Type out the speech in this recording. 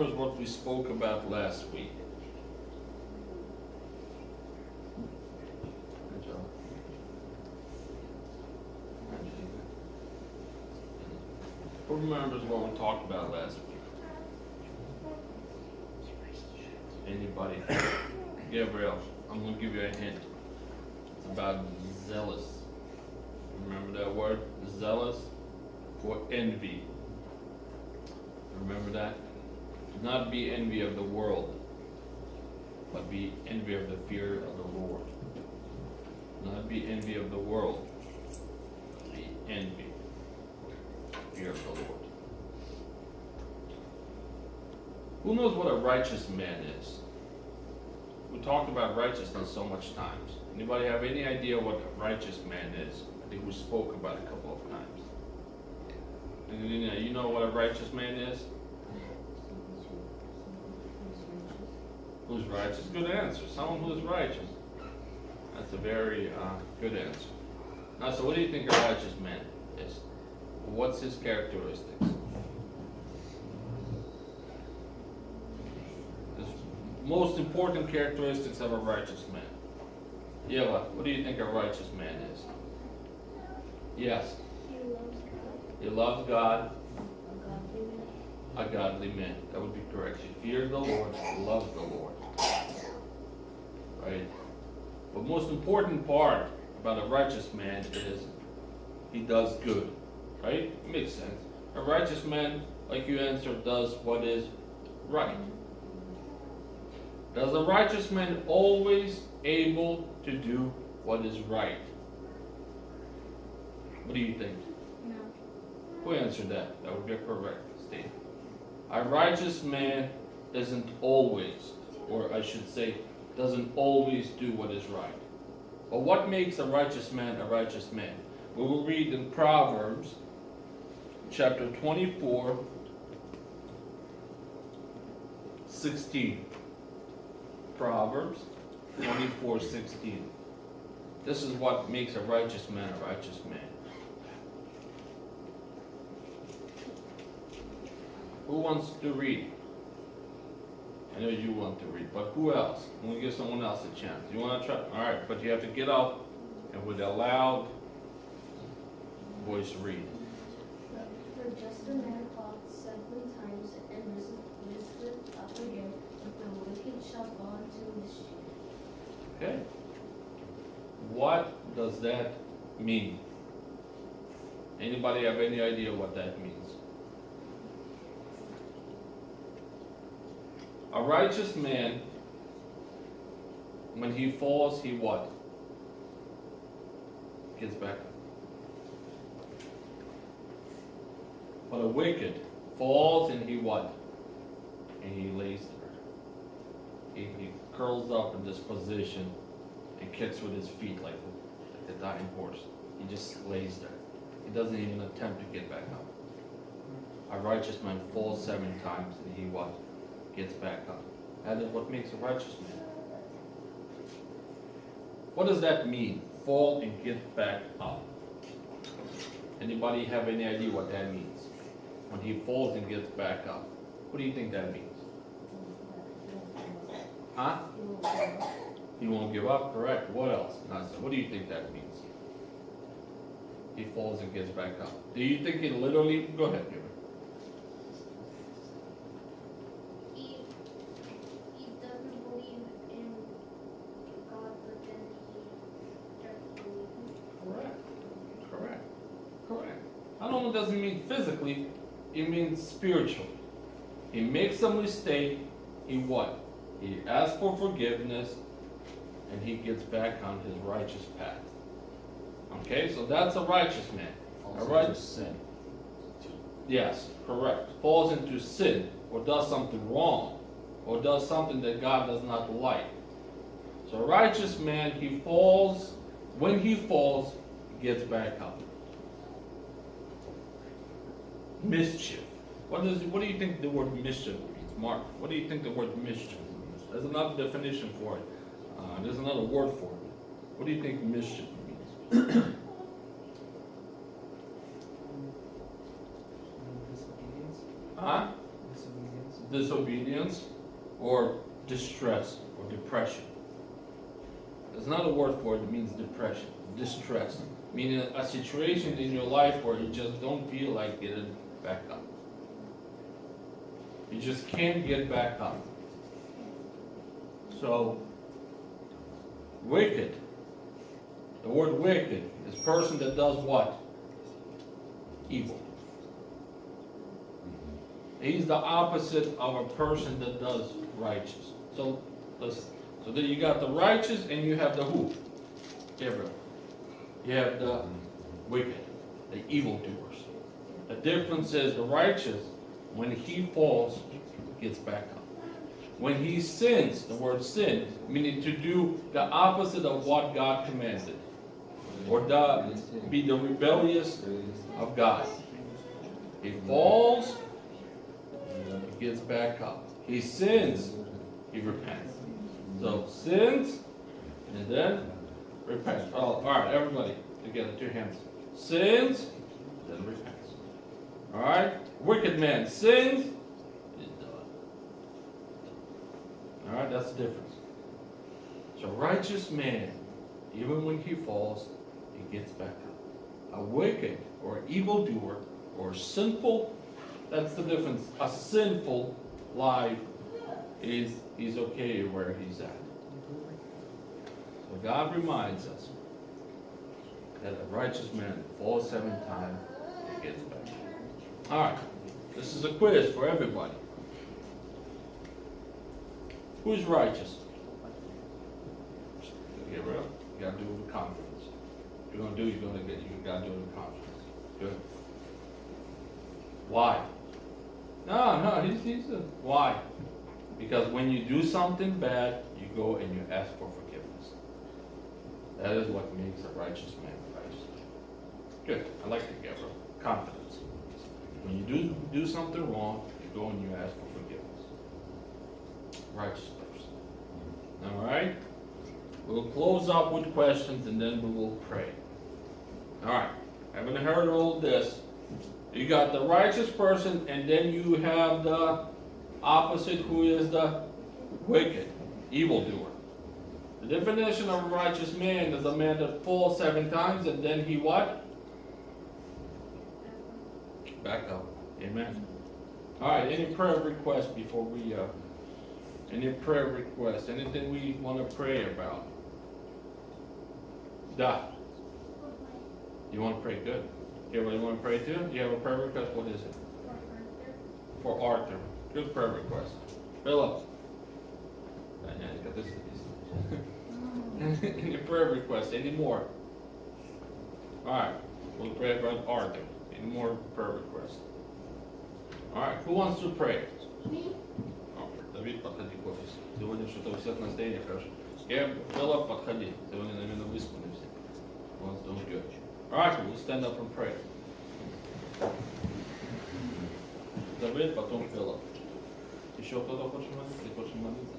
remembers what we spoke about last week? Good job. Who remembers what we talked about last week? Anybody? Gabriel, I'm going to give you a hint. It's about zealous. Remember that word? Zealous for envy. Remember that? Do not be envy of the world, but be envy of the fear of the Lord. Do not be envy of the world, be envy, fear of the Lord. Who knows what a righteous man is? We talked about righteousness so much times. Anybody have any idea what a righteous man is? I think we spoke about it a couple of times. You know what a righteous man is? Who's righteous? Good answer. Someone who is righteous. That's a very good answer. Now, so what do you think a righteous man is? What's his characteristics? The most important characteristics of a righteous man. Yella, what do you think a righteous man is? Yes. He loves God. A godly man. That would be correct. He fears the Lord, loves the Lord. Right? But most important part about a righteous man is he does good. Right? It makes sense. A righteous man, like you answered, does what is right. Does a righteous man always able to do what is right? What do you think? No. Who answered that? That would be a correct statement. A righteous man isn't always, or I should say, doesn't always do what is right. But what makes a righteous man a righteous man? We will read in Proverbs chapter 24, 16. Proverbs 24:16. This is what makes a righteous man a righteous man. Who wants to read? I know you want to read, but who else? I'm going to give someone else a chance. You want to try? All right, but you have to get up and with a loud voice read. For just a man falleth 7 times and riseth up again, but the wicked shall fall into mischief. Okay. What does that mean? Anybody have any idea what that means? A righteous man, when he falls, he what? Gets back up. But a wicked falls and he what? And he lays there. He curls up in this position and kicks with his feet like a dying horse. He just lays there. He doesn't even attempt to get back up. A righteous man falls 7 times and he what? Gets back up. That is what makes a righteous man. What does that mean? Fall and get back up. Anybody have any idea what that means? When he falls and gets back up. What do you think that means? Huh? He won't give up, correct. What else? What do you think that means? He falls and gets back up. Do you think it literally, go ahead, Gilbert. He doesn't believe in God, but then he starts believing. Correct. Not only does it mean physically, it means spiritually. He makes a mistake, he what? He asks for forgiveness, and he gets back on his righteous path. Okay, so that's a righteous man. Also a right to sin. Yes, correct. Falls into sin, or does something wrong, or does something that God does not like. So a righteous man, he falls. When he falls, he gets back up. Mischief. What do you think the word mischief means? Mark, what do you think the word mischief means? There's another definition for it. There's another word for it. What do you think mischief means? Disobedience. Huh? Disobedience. disobedience or distress or depression. There's not a word for it, it means depression, distress. Meaning a situation in your life where you just don't feel like getting back up. You just can't get back up. So, wicked. The word wicked is person that does what? Evil. He's the opposite of a person that does righteous. So, listen. So then you got the righteous and you have the who? Gabriel. You have the wicked, the evildoers. The difference is the righteous, when he falls, gets back up. When he sins, the word sin, meaning to do the opposite of what God commanded. Or be the rebellious of God. He falls, he gets back up. He sins, he repents. So sins, and then repents. Oh, all right, everybody, together, 2 hands. Sins, then repents. All right, wicked man sins, is done. All right, that's the difference. So righteous man, even when he falls, he gets back up. A wicked or evildoer or sinful, that's the difference. A sinful life is he's okay where he's at. So God reminds us that a righteous man falls 7 times and gets back. All right, this is a quiz for everybody. Who's righteous? Gabriel, you gotta do it with confidence. If you're gonna do, you gotta do it with confidence. Good. Why? No, he's why? Because when you do something bad, you go and you ask for forgiveness. That is what makes a righteous man righteous. Good. I like it, Gabriel. Confidence. When you do something wrong, you go and you ask for forgiveness. Righteous person. All right? We'll close up with questions and then we will pray. All right. Haven't heard all this. You got the righteous person and then you have the opposite, who is the wicked, evildoer. The definition of a righteous man is a man that falls 7 times and then he what? Back up. Amen. All right, any prayer requests before we, any prayer requests, anything we want to pray about? You want to pray? Good. Everybody want to pray too? Do you have a prayer request? What is it? For Arthur. Good prayer request. Philip. Any prayer requests? Any more? Alright. We'll pray about Arthur. Any more prayer requests? Alright. Who wants to pray? Me? Давид, подходи к офису. Сегодня что-то у всех настроение хорошо. Philip, подходи. Сегодня, наверное, выспались. Wants to do good. Alright, we'll stand up and pray. Давид, потом Philip. Еще кто-то хочет молиться? Ты хочешь молиться?